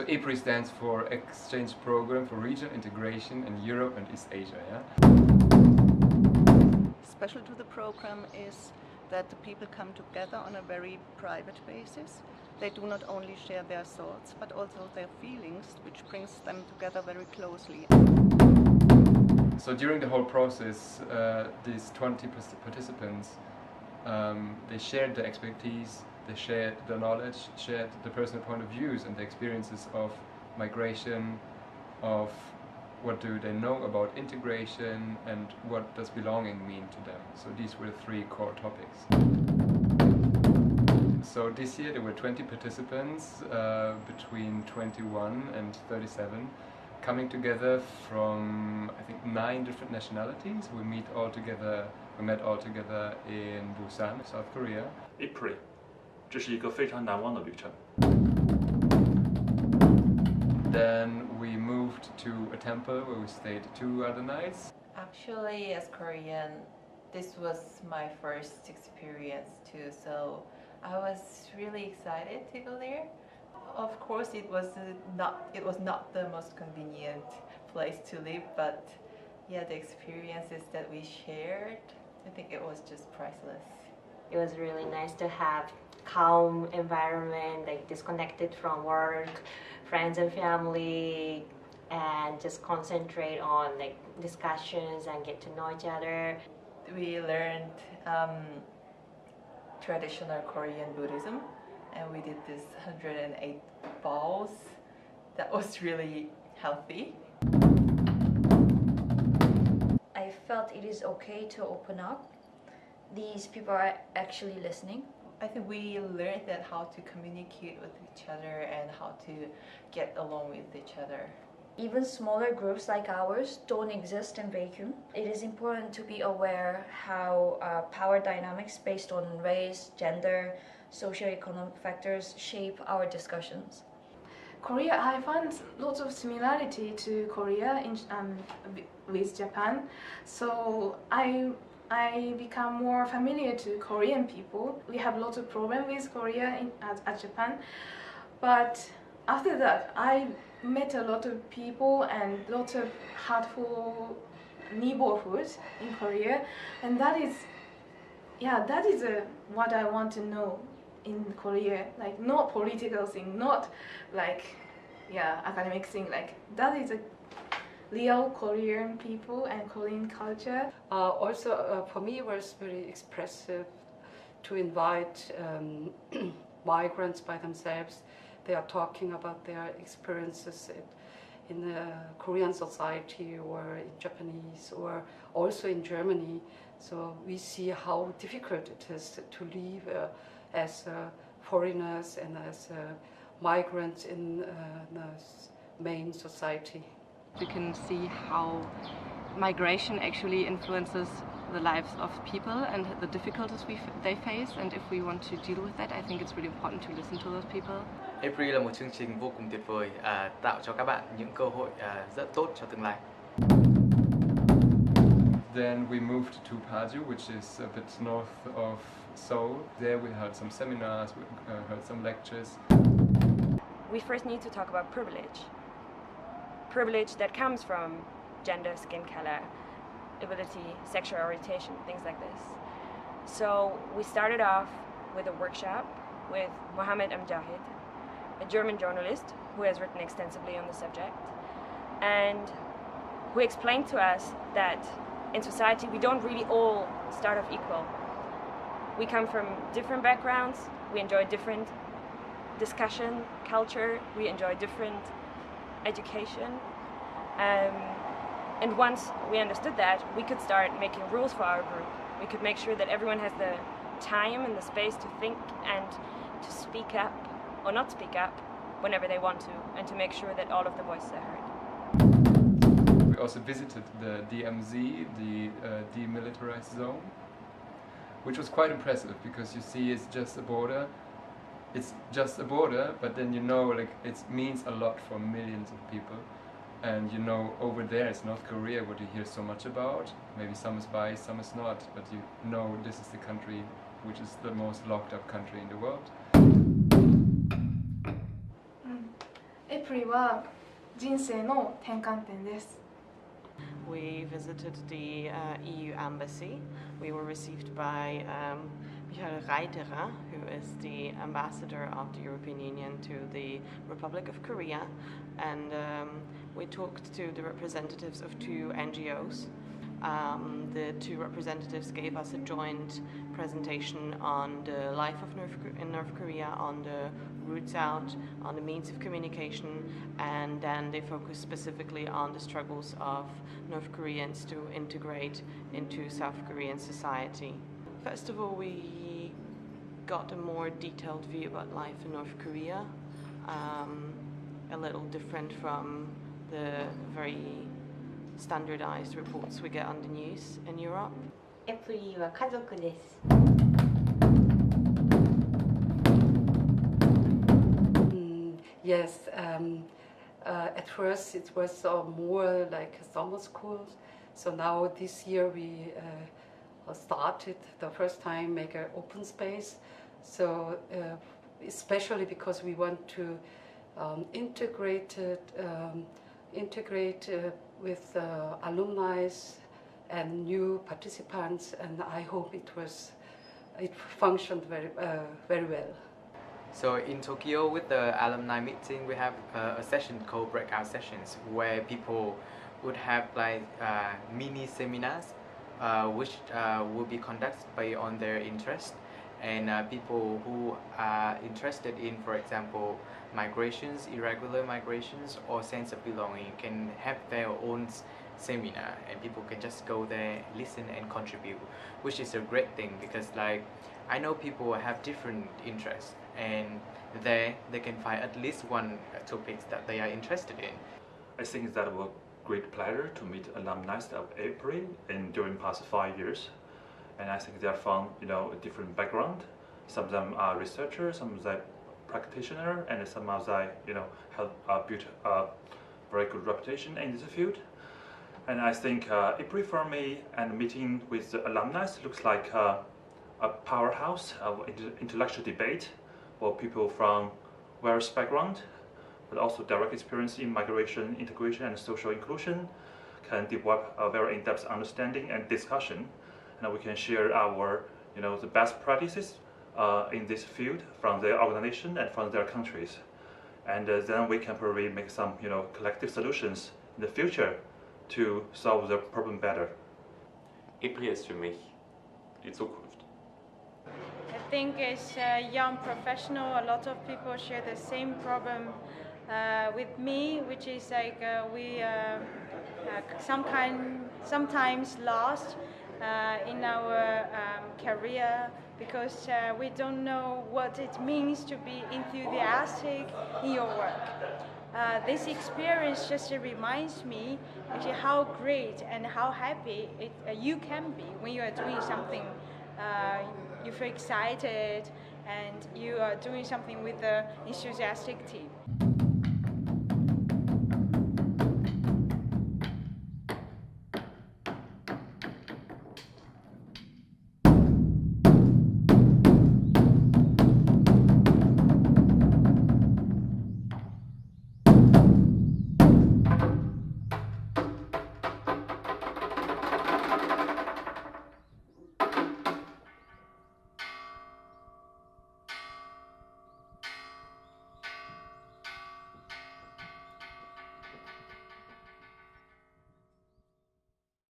So Eprie stands for Exchange Program for Regional Integration in Europe and East Asia. Yeah? Special to the program is that the people come together on a very private basis. They do not only share their thoughts, but also their feelings, which brings them together very closely. So during the whole process, these 20 participants, they shared their expertise, they shared the knowledge, shared the personal point of views and the experiences of migration, of what do they know about integration and what does belonging mean to them. So these were the three core topics. So this year there were 20 participants between 21 and 37 coming together from, I think, 9 different nationalities. We met all together in Busan, South Korea. Eprie, 这是一个非常难忘的旅程。 Then we moved to a temple where we stayed 2 other nights. Actually, as Korean, this was my first experience too, so I was really excited to go there. Of course, it was not the most convenient place to live, but yeah, the experiences that we shared, I think it was just priceless. It was really nice to have calm environment, like disconnected from work, friends and family, and just concentrate on like discussions and get to know each other. We learned traditional Korean Buddhism, and we did this 108 bows. That was really healthy. I felt it is okay to open up. These people are actually listening. I think we learned that how to communicate with each other and how to get along with each other. Even smaller groups like ours don't exist in vacuum. It is important to be aware how power dynamics based on race, gender, socioeconomic factors shape our discussions. Korea, I find lots of similarity to Korea with Japan, so I become more familiar to Korean people. We have lots of problems with Korea at Japan, but after that I met a lot of people and lots of heartful neighborhoods in Korea, and that is what I want to know in Korea, like not political thing, not like academic thing, like that is a real Korean people and Korean culture. Also, for me, it was very expressive to invite migrants by themselves. They are talking about their experiences in the Korean society or in Japanese or also in Germany. So we see how difficult it is to live as foreigners and as migrants in the main society. You can see how migration actually influences the lives of people and the difficulties they face, and if we want to deal with that, I think it's really important to listen to those people. Eprie là một chương trình vô cùng tuyệt vời, tạo cho các bạn những cơ hội rất tốt cho tương lai. Then we moved to Paju, which is a bit north of Seoul. There we had some seminars, we heard some lectures. We first need to talk about privilege. Privilege that comes from gender, skin color, ability, sexual orientation, things like this. So we started off with a workshop with Mohammed Amjahid, a German journalist who has written extensively on the subject, and who explained to us that in society we don't really all start off equal. We come from different backgrounds, we enjoy different discussion, culture, we enjoy different education, and once we understood that, we could start making rules for our group. We could make sure that everyone has the time and the space to think and to speak up or not speak up whenever they want to, and to make sure that all of the voices are heard. We also visited the DMZ, the demilitarized zone, which was quite impressive because you see it's just a border. It's just a border, but then you know, like, it means a lot for millions of people. And you know, over there it's North Korea, what you hear so much about. Maybe some is biased, some is not, but you know this is the country which is the most locked up country in the world. Eprie Eprie は人生の転換点です。 We visited the EU embassy. We were received by Michael Reiterer, who is the ambassador of the European Union to the Republic of Korea, and we talked to the representatives of two NGOs. The two representatives gave us a joint presentation on the life of in North Korea, on the routes out, on the means of communication, and then they focused specifically on the struggles of North Koreans to integrate into South Korean society. First of all, we got a more detailed view about life in North Korea, a little different from the very standardized reports we get on the news in Europe. Eprie は家族です。Yes, at first it was more like a summer school. So now this year we started the first time make an open space. So especially because we want to integrate with alumni and new participants, and I hope it functioned very well. So in Tokyo, with the alumni meeting, we have a session called breakout sessions, where people would have like mini seminars, which will be conducted based on their interest, and people who are interested in, for example, migrations, irregular migrations, or sense of belonging can have their own seminar, and people can just go there, listen and contribute, which is a great thing, because like I know people have different interests, and there they can find at least one topic that they are interested in. I think that was a great pleasure to meet alumni of Eprie during past 5 years, and I think they are from a different background. Some of them are researchers, some of them practitioner, and some of them have built a very good reputation in this field. And I think Eprie for me, and meeting with the alumni looks like a powerhouse of intellectual debate for people from various backgrounds, but also direct experience in migration, integration, and social inclusion, can develop a very in-depth understanding and discussion, and we can share our the best practices in this field from their organization and from their countries, and then we can probably make some collective solutions in the future to solve the problem better. Eprie ist für mich die Zukunft. I think as a young professional, a lot of people share the same problem with me, which is like we sometimes lost in our career, because we don't know what it means to be enthusiastic in your work. This experience just reminds me actually how great and how happy you can be when you are doing something. You feel excited and you are doing something with an enthusiastic team.